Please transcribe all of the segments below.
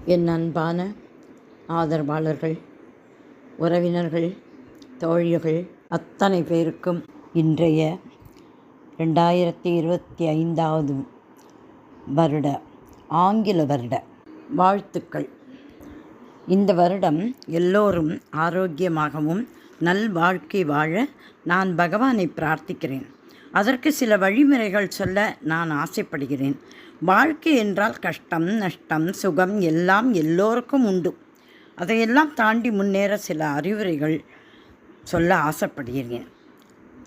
என் அன்பான ஆதரவாளர்கள், உறவினர்கள், தோழிகள் அத்தனை பேருக்கும் இன்றைய 2025 வருட ஆங்கில வருட வாழ்த்துக்கள். இந்த வருடம் எல்லோரும் ஆரோக்கியமாகவும் நல்வாழ்க்கை வாழ நான் பகவானை பிரார்த்திக்கிறேன். அதற்கு சில வழிமுறைகள் சொல்ல நான் ஆசைப்படுகிறேன். வாழ்க்கை என்றால் கஷ்டம், நஷ்டம், சுகம் எல்லாம் எல்லோருக்கும் உண்டு. அதையெல்லாம் தாண்டி முன்னேற சில அறிவுரைகள் சொல்ல ஆசைப்படுகிறேன்.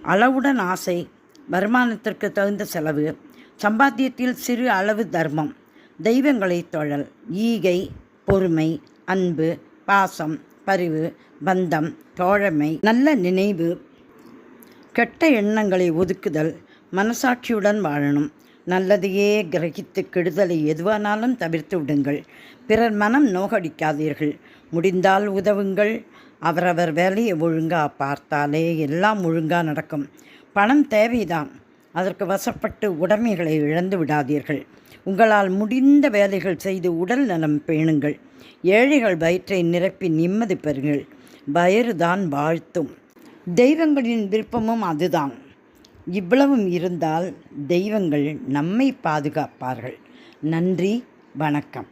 அளவுடன் ஆசை, வருமானத்திற்கு தகுந்த செலவு, சம்பாத்தியத்தில் சிறு அளவு தர்மம், தெய்வங்களை தொழல், ஈகை, பொறுமை, அன்பு, பாசம், பரிவு, பந்தம், தோழமை, நல்ல நினைவு, கெட்ட எண்ணங்களை ஒதுக்குதல், மனசாட்சியுடன் வாழணும், நல்லதையே கிரகித்து கெடுதலை எதுவானாலும் தவிர்த்து விடுங்கள், பிறர் மனம் நோகடிக்காதீர்கள், முடிந்தால் உதவுங்கள், அவரவர் வேலையை ஒழுங்காக பார்த்தாலே எல்லாம் ஒழுங்காக நடக்கும். பணம் தேவைதான், அதற்கு வசப்பட்டு உடைமைகளை இழந்து விடாதீர்கள். உங்களால் முடிந்த வேலைகள் செய்து உடல் நலம் பேணுங்கள். ஏழைகள் வயிற்றை நிரப்பி நிம்மதி பெறுங்கள். வயிறுதான் வாழ்த்தும். தெய்வங்களின் விருப்பமும் அதுதான். இவ்வளவும் இருந்தால் தெய்வங்கள் நம்மை பாதுகாப்பார்கள். நன்றி, வணக்கம்.